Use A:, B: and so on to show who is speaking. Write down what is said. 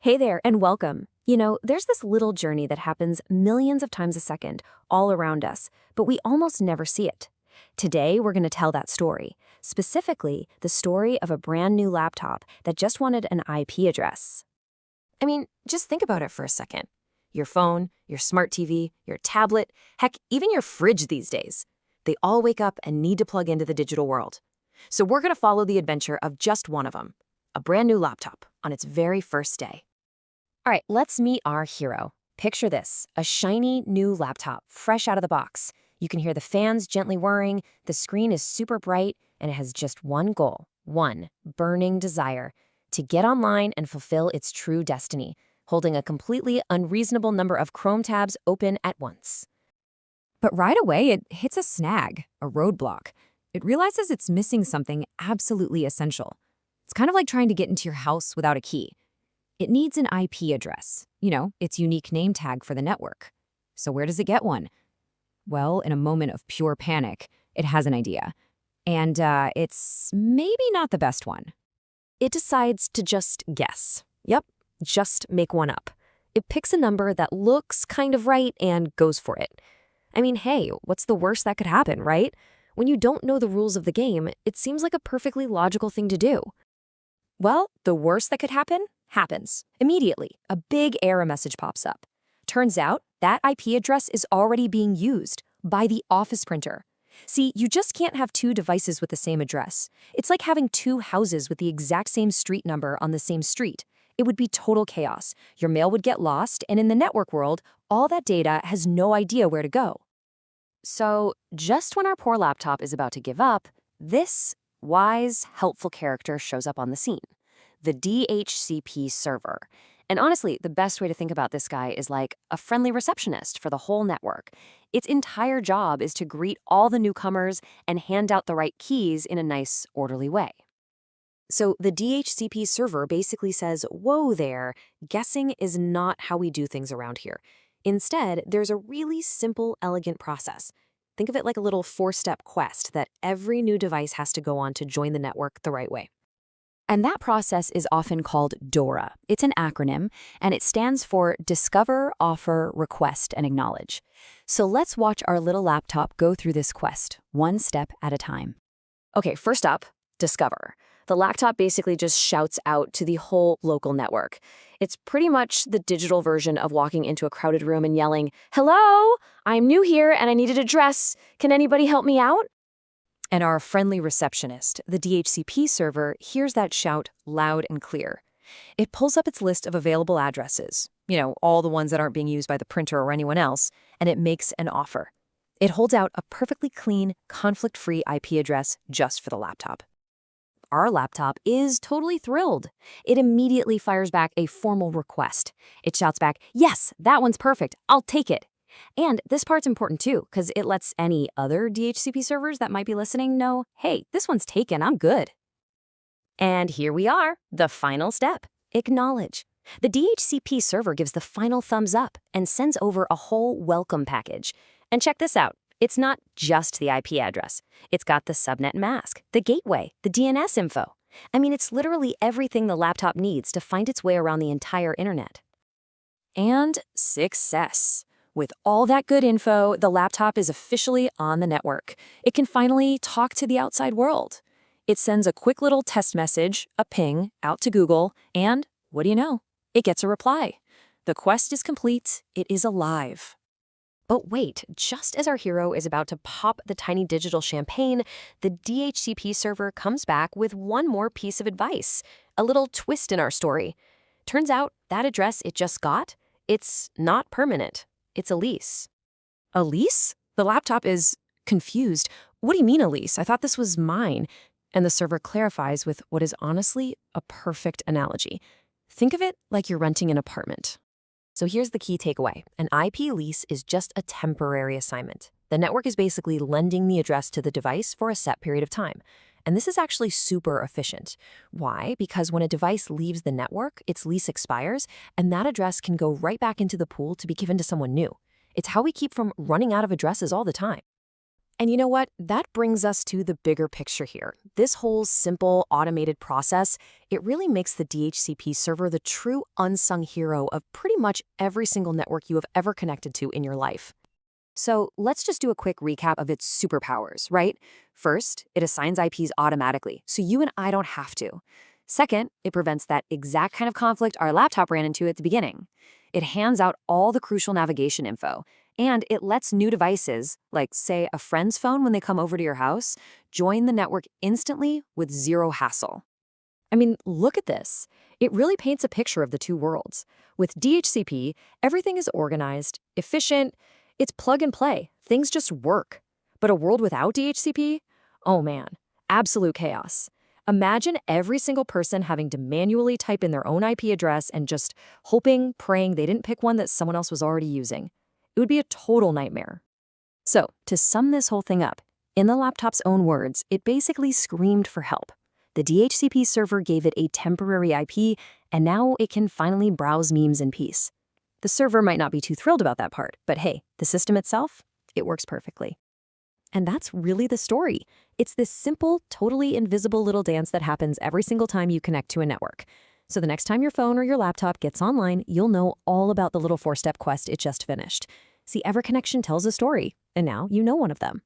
A: Hey there, and welcome. There's this little journey that happens millions of times a second all around us, but we almost never see it. Today, we're going to tell that story, specifically the story of a brand new laptop that just wanted an IP address.
B: I mean, just think about it for a second. Your phone, your smart TV, your tablet, heck, even your fridge these days. They all wake up and need to plug into the digital world. So we're going to follow the adventure of just one of them, a brand new laptop on its very first day. All right, let's meet our hero. Picture this, a shiny new laptop, fresh out of the box. You can hear the fans gently whirring, the screen is super bright, and it has just one goal, one burning desire, to get online and fulfill its true destiny, holding a completely unreasonable number of Chrome tabs open at once.
C: But right away, it hits a snag, a roadblock. It realizes it's missing something absolutely essential. It's kind of like trying to get into your house without a key. It needs an IP address, its unique name tag for the network. So where does it get one? Well, in a moment of pure panic, it has an idea. And it's maybe not the best one.
B: It decides to just guess. Yep, just make one up. It picks a number that looks kind of right and goes for it. I mean, hey, what's the worst that could happen, right? When you don't know the rules of the game, it seems like a perfectly logical thing to do. Well, the worst that could happen happens. Immediately, a big error message pops up. Turns out that IP address is already being used by the office printer. See, you just can't have two devices with the same address. It's like having two houses with the exact same street number on the same street. It would be total chaos. Your mail would get lost, and in the network world, all that data has no idea where to go. So, just when our poor laptop is about to give up, this wise, helpful character shows up on the scene. The DHCP Server. And honestly, the best way to think about this guy is like a friendly receptionist for the whole network. Its entire job is to greet all the newcomers and hand out the right keys in a nice, orderly way. So the DHCP Server basically says, whoa there, guessing is not how we do things around here. Instead, there's a really simple, elegant process. Think of it like a little 4-step quest that every new device has to go on to join the network the right way. And that process is often called DORA. It's an acronym, and it stands for Discover, Offer, Request, and Acknowledge. So let's watch our little laptop go through this quest, one step at a time. Okay, first up, Discover. The laptop basically just shouts out to the whole local network. It's pretty much the digital version of walking into a crowded room and yelling, "Hello, I'm new here and I need an address. Can anybody help me out?" And our friendly receptionist, the DHCP server, hears that shout loud and clear. It pulls up its list of available addresses, all the ones that aren't being used by the printer or anyone else, and it makes an offer. It holds out a perfectly clean, conflict-free IP address just for the laptop. Our laptop is totally thrilled. It immediately fires back a formal request. It shouts back, "Yes, that one's perfect. I'll take it." And this part's important too, because it lets any other DHCP servers that might be listening know, hey, this one's taken, I'm good. And here we are, the final step, acknowledge. The DHCP server gives the final thumbs up and sends over a whole welcome package. And check this out, it's not just the IP address. It's got the subnet mask, the gateway, the DNS info. I mean, it's literally everything the laptop needs to find its way around the entire internet. And success. With all that good info, the laptop is officially on the network. It can finally talk to the outside world. It sends a quick little test message, a ping, out to Google, and what do you know? It gets a reply. The quest is complete. It is alive. But wait, just as our hero is about to pop the tiny digital champagne, the DHCP server comes back with one more piece of advice, a little twist in our story. Turns out that address it just got, it's not permanent. It's a lease. A lease? The laptop is confused. What do you mean a lease? I thought this was mine. And the server clarifies with what is honestly a perfect analogy. Think of it like you're renting an apartment. So here's the key takeaway. An IP lease is just a temporary assignment. The network is basically lending the address to the device for a set period of time. And this is actually super efficient. Why? Because when a device leaves the network, its lease expires, and that address can go right back into the pool to be given to someone new. It's how we keep from running out of addresses all the time. And you know what? That brings us to the bigger picture here. This whole simple, automated process, it really makes the DHCP server the true unsung hero of pretty much every single network you have ever connected to in your life.
A: So let's just do a quick recap of its superpowers, right? First, it assigns IPs automatically, so you and I don't have to. Second, it prevents that exact kind of conflict our laptop ran into at the beginning. It hands out all the crucial navigation info, and it lets new devices, like, say, a friend's phone when they come over to your house, join the network instantly with zero hassle.
B: I mean, look at this. It really paints a picture of the two worlds. With DHCP, everything is organized, efficient, it's plug and play. Things just work. But a world without DHCP? Oh man, absolute chaos. Imagine every single person having to manually type in their own IP address and just hoping, praying they didn't pick one that someone else was already using. It would be a total nightmare. So, to sum this whole thing up, in the laptop's own words, it basically screamed for help. The DHCP server gave it a temporary IP, and now it can finally browse memes in peace. The server might not be too thrilled about that part, but hey, the system itself, it works perfectly. And that's really the story. It's this simple, totally invisible little dance that happens every single time you connect to a network. So the next time your phone or your laptop gets online, you'll know all about the little 4-step quest it just finished. See, every connection tells a story, and now you know one of them.